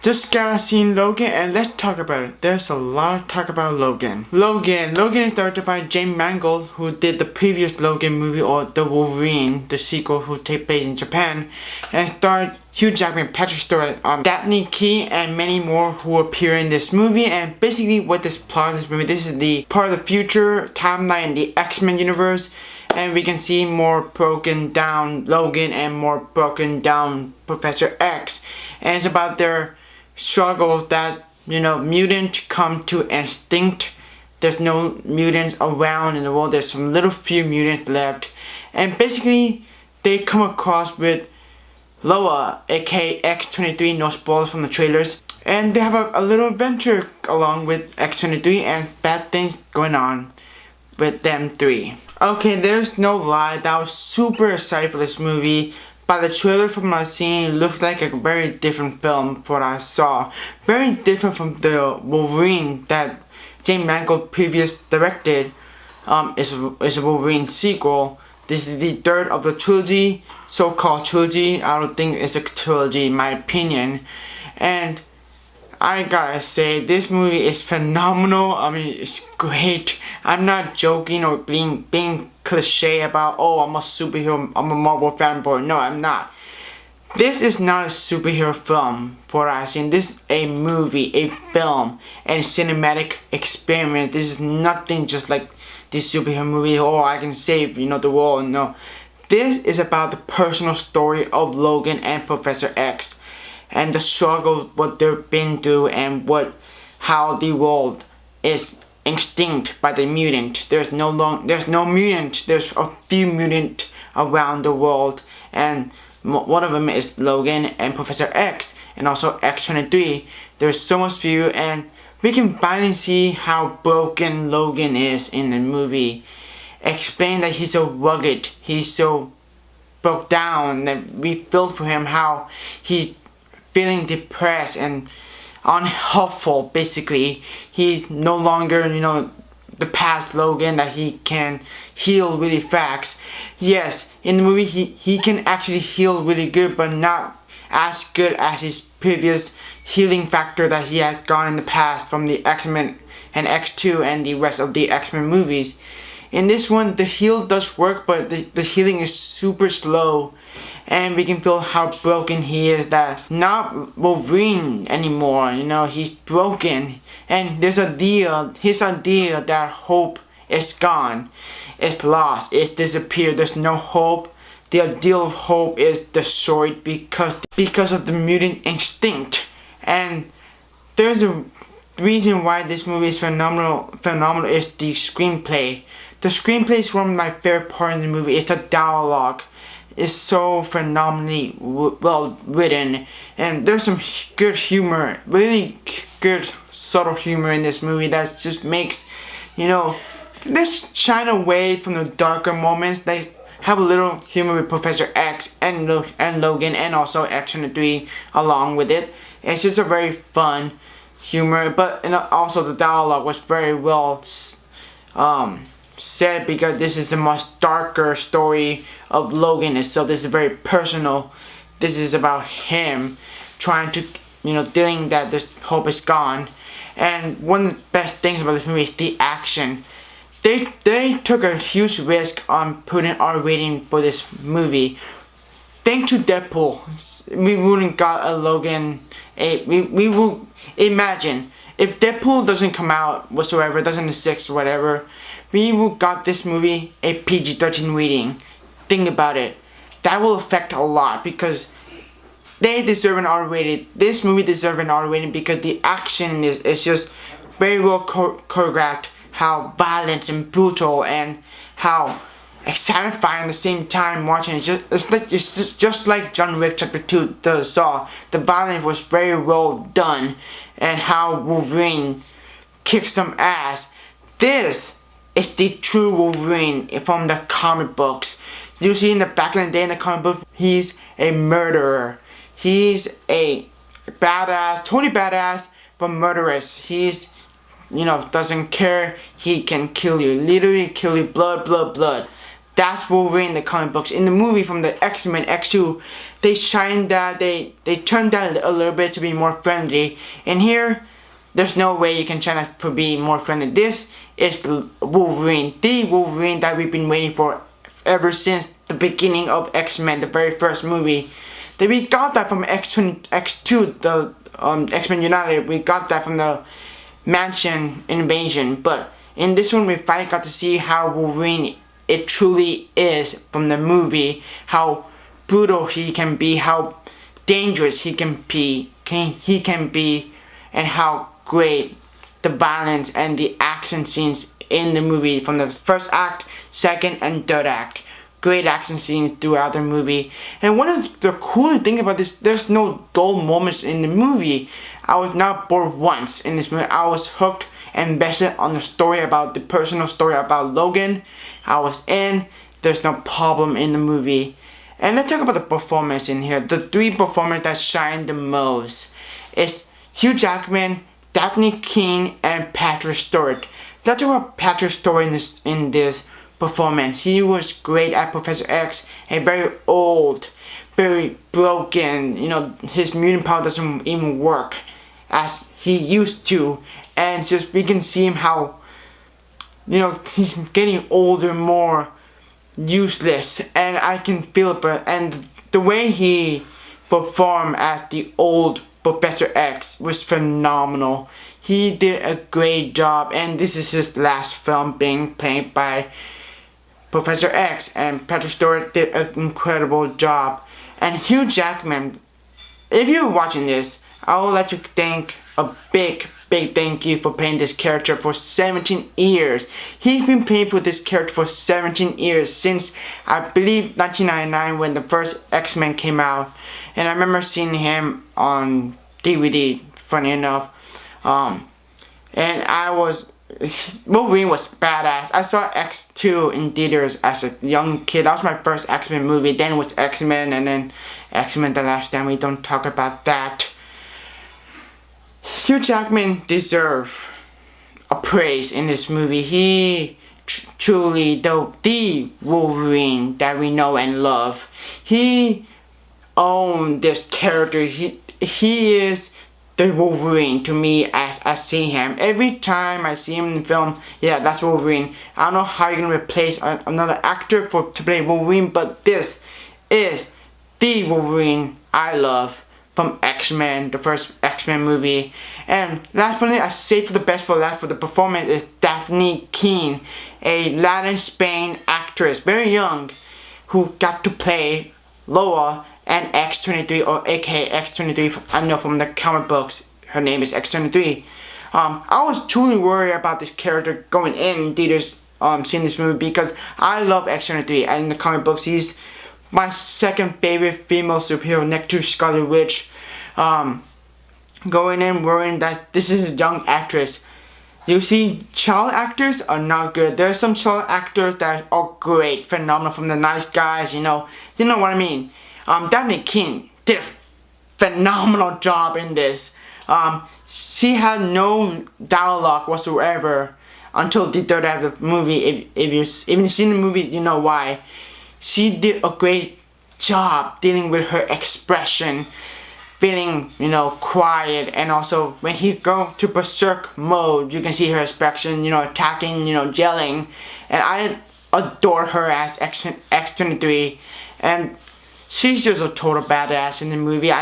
just gotta see Logan and let's talk about it. There's a lot of talk about Logan. Logan is directed by James Mangold, who did the previous Logan movie or The Wolverine, the sequel, who take place in Japan, and starred Hugh Jackman, Patrick Stewart, Daphne Key, and many more who appear in this movie. And basically what this plot of this movie, this is the part of the future timeline in the X-Men universe, and we can see more broken down Logan and more broken down Professor X, and it's about their struggles that, mutant come to extinct. There's no mutants around in the world. There's some little few mutants left, and basically they come across with Loa, aka X-23, no spoilers from the trailers, and they have a little adventure along with X-23 and bad things going on with them three. Okay, there's no lie that I was super excited for this movie. By the trailer from my scene, it looked like a very different film from what I saw. Very different from the Wolverine that James Mangold previously directed. Is a Wolverine sequel. This is the third of the trilogy, so-called trilogy. I don't think it's a trilogy in my opinion. And I gotta say, this movie is phenomenal. I mean, it's great. I'm not joking or being cliche about, oh, I'm a superhero, I'm a Marvel fanboy. No, I'm not. This is not a superhero film for what I've seen. This is a movie, a film, and a cinematic experiment. This is nothing just like this superhero movie, oh, I can save, the world. No. This is about the personal story of Logan and Professor X, and the struggle, what they've been through, and how the world is extinct by the mutant. There's no mutant. There's a few mutant around the world, and one of them is Logan and Professor X, and also X-23. There's so much few, and we can finally see how broken Logan is in the movie. Explain that he's so rugged, he's so broke down, that we feel for him how he's feeling depressed and unhelpful. Basically, he's no longer, the past Logan that he can heal really fast. Yes, in the movie he can actually heal really good, but not as good as his previous healing factor that he had gone in the past from the X-Men and X2 and the rest of the X-Men movies. In this one, the heal does work, but the healing is super slow, and we can feel how broken he is, that not Wolverine anymore, he's broken. And there's his idea that hope is gone, it's lost, it's disappeared, there's no hope. The ideal of hope is destroyed because of the mutant instinct. And there's a reason why this movie is phenomenal is the screenplay. The screenplay is one of my favorite parts in the movie. It's the dialogue. It's so phenomenally well written, and there's some good humor, really good subtle humor in this movie that just makes, let's shine away from the darker moments. They have a little humor with Professor X and Logan, and also X-23 along with it. It's just a very fun humor, but also the dialogue was very well said, because this is the most darker story of Logan itself. This is very personal. This is about him trying to, dealing that this hope is gone. And one of the best things about this movie is the action. They took a huge risk on putting R rating for this movie. Thanks to Deadpool, we wouldn't got a Logan. We will imagine if Deadpool doesn't come out whatsoever, doesn't exist, whatever, we will got this movie a PG-13 rating. Think about it. That will affect a lot, because they deserve an R rating. This movie deserves an R rating because the action is just very well choreographed. How violent and brutal, and how satisfying at the same time watching it. It's just like John Wick Chapter 2 saw. The violence was very well done, and how Wolverine kicks some ass. This is the true Wolverine from the comic books. Usually in the back of the day in the comic book, he's a murderer. He's a badass, totally badass, but murderous. He's, doesn't care. He can kill you, literally kill you, blood. That's Wolverine in the comic books. In the movie from the X-Men X2, they shine that, they turned that a little bit to be more friendly. And here, there's no way you can shine it to be more friendly. This is the Wolverine that we've been waiting for ever since the beginning of X-Men, the very first movie. We got that from X2, the X-Men United. We got that from the Mansion Invasion. But in this one, we finally got to see how Wolverine it truly is from the movie. How brutal he can be, how dangerous he can be, and how great the violence and the action scenes in the movie from the first act, second, and third act. Great action scenes throughout the movie. And one of the coolest things about this, there's no dull moments in the movie. I was not bored once in this movie. I was hooked and invested on the story about the personal story about Logan. I was in. There's no problem in the movie. And let's talk about the performance in here. The three performers that shine the most is Hugh Jackman, Daphne Keane, and Patrick Stewart. Let's talk about Patrick Stewart in this performance. He was great as Professor X, a very old, very broken, his mutant power doesn't even work as he used to. And just we can see him how, he's getting older, more useless, and I can feel it. But and the way he performed as the old Professor X was phenomenal. He did a great job, and this is his last film being played by Professor X, and Patrick Stewart did an incredible job. And Hugh Jackman, if you're watching this, I would like to thank a big thank you for playing this character for 17 years. He's been playing for this character for 17 years, since I believe 1999 when the first X-Men came out. And I remember seeing him on DVD, funny enough. And Wolverine was badass. I saw X2 in theaters as a young kid. That was my first X-Men movie. Then it was X-Men, and then X-Men The Last Stand. We don't talk about that. Hugh Jackman deserves a praise in this movie. He truly the Wolverine that we know and love. He owned this character. He is the Wolverine to me as I see him. Every time I see him in the film, yeah, that's Wolverine. I don't know how you're gonna replace another actor to play Wolverine, but this is the Wolverine I love from X-Men, the first X-Men movie. And last but not least, I saved for the best for last for the performance is Daphne Keane, a Latin Spain actress, very young, who got to play Loa and X-23, or aka X-23, I know from the comic books, her name is X-23. I was truly worried about this character going in theaters, seeing this movie, because I love X-23, and in the comic books, he's my second favorite female superhero next to Scarlet Witch. Going in worrying that this is a young actress. You see, child actors are not good. There's some child actors that are great, phenomenal, from The Nice Guys, you know what I mean. Daphne Keane did a phenomenal job in this. She had no dialogue whatsoever until the third act of the movie. If you've seen the movie, you know why. She did a great job dealing with her expression, feeling, quiet, and also when he go to berserk mode, you can see her expression, attacking, yelling, and I adore her as X-23, and she's just a total badass in the movie.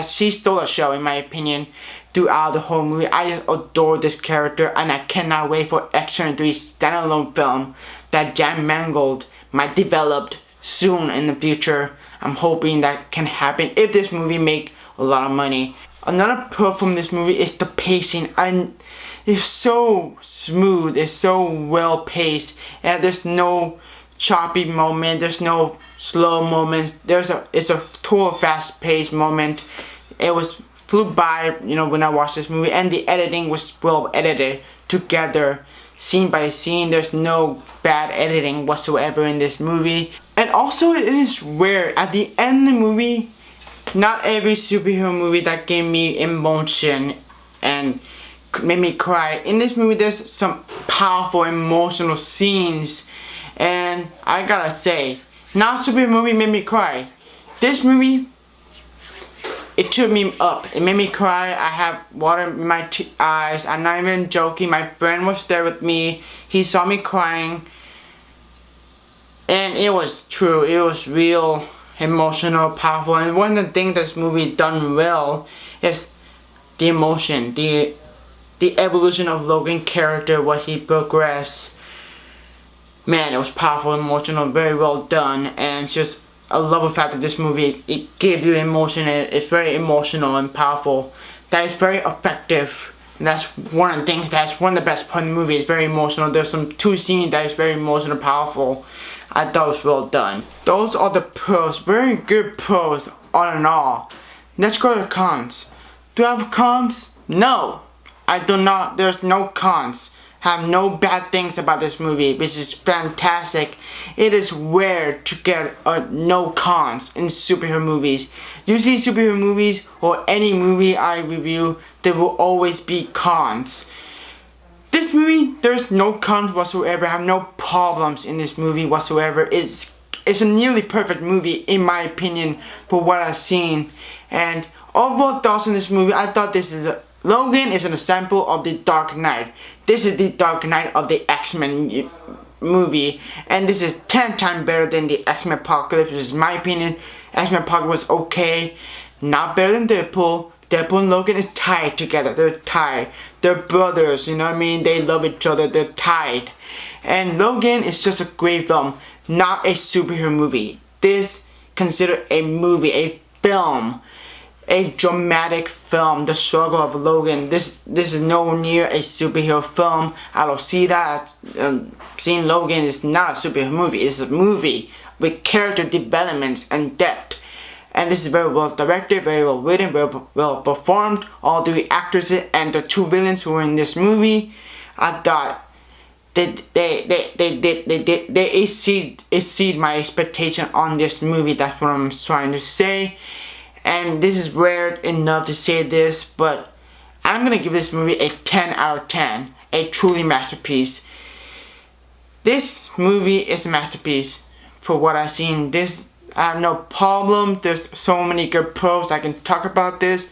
She stole the show, in my opinion, throughout the whole movie. I just adore this character, and I cannot wait for X-23's standalone film that Jan Mangold might develop soon in the future. I'm hoping that can happen if this movie make a lot of money. Another pro from this movie is the pacing. It's so smooth, it's so well paced, and there's no choppy moment, there's no slow moments. It's a total fast paced moment. It flew by, when I watched this movie, and the editing was well edited together, scene by scene. There's no bad editing whatsoever in this movie. And also, it is rare at the end of the movie, not every superhero movie that gave me emotion and made me cry. In this movie, there's some powerful emotional scenes, And I gotta say, not a superhero movie made me cry. This movie, it took me up. It made me cry. I have water in my eyes. I'm not even joking. My friend was there with me. He saw me crying. And it was true. It was real, emotional, powerful. And one of the things this movie done well is the emotion, the evolution of Logan character, what he progressed. Man, it was powerful, emotional, very well done. And it's just, I love the fact that this movie, it gave you emotion. It's very emotional and powerful. That is very effective. And that's one of the things, that's one of the best parts of the movie. It's very emotional. There's some two scenes that is very emotional, powerful. I thought it was well done. Those are the pros, very good pros all in all. Let's go to the cons. Do I have cons? No, I do not. There's no cons. I have no bad things about this movie. This is fantastic. It is rare to get no cons in superhero movies. Usually superhero movies or any movie I review, there will always be cons. This movie, there's no cons whatsoever. I have no problems in this movie whatsoever. It's a nearly perfect movie in my opinion for what I've seen. And overall thoughts on this movie, I thought Logan is an example of the Dark Knight. This is the Dark Knight of the X-Men movie. And this is 10 times better than the X-Men Apocalypse, which is my opinion. X-Men Apocalypse was okay. Not better than Deadpool. Deadpool and Logan is tied together. They're tied. They're brothers, you know what I mean? They love each other. They're tied. And Logan is just a great film, not a superhero movie. This considered a movie, a film, a dramatic film. The struggle of Logan. This is nowhere near a superhero film. I don't see that. Seeing Logan is not a superhero movie. It's a movie with character developments and depth. And this is very well directed, very well written, very well performed. All the actresses and the two villains who were in this movie, I thought they exceed my expectation on this movie. That's what I'm trying to say. And this is rare enough to say this, but I'm gonna give this movie a 10 out of 10. A truly masterpiece. This movie is a masterpiece for what I've seen. I have no problem. There's so many good pros. I can talk about this.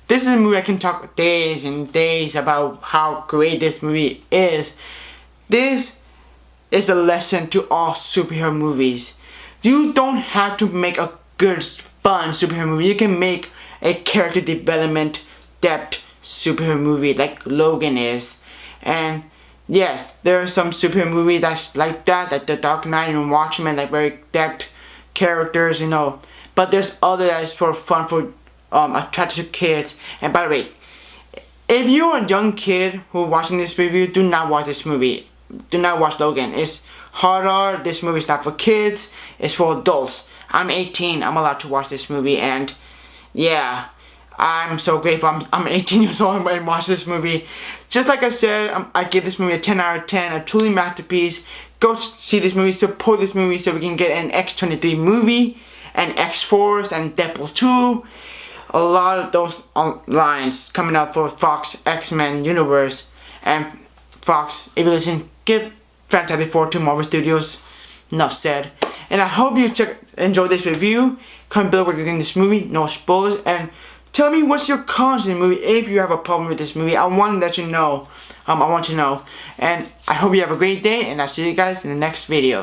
This is a movie I can talk days and days about how great this movie is. This is a lesson to all superhero movies. You don't have to make a good, fun superhero movie. You can make a character development, depth superhero movie like Logan is. And yes, there are some superhero movies that's like that, like The Dark Knight and Watchmen, like very depth characters, you know. But there's other that is for fun, for attractive kids. And by the way, if you're a young kid who watching this review, do not watch this movie. Do not watch Logan. It's harder. This movie is not for kids. It's for adults. I'm 18. I'm allowed to watch this movie, and yeah, I'm so grateful. I'm 18 years old and watch this movie. Just like I said, I give this movie a 10 out of 10. A truly masterpiece. Go see this movie, support this movie so we can get an X-23 movie, and X-Force, and Deadpool 2. A lot of those lines coming up for Fox X-Men universe. And Fox, if you listen, give Fantastic Four to Marvel Studios. Enough said. And I hope you enjoyed this review. Comment below what you think of this movie, no spoilers, and tell me what's your cons in the movie. If you have a problem with this movie, I want to let you know. I want to know. And I hope you have a great day, and I'll see you guys in the next video.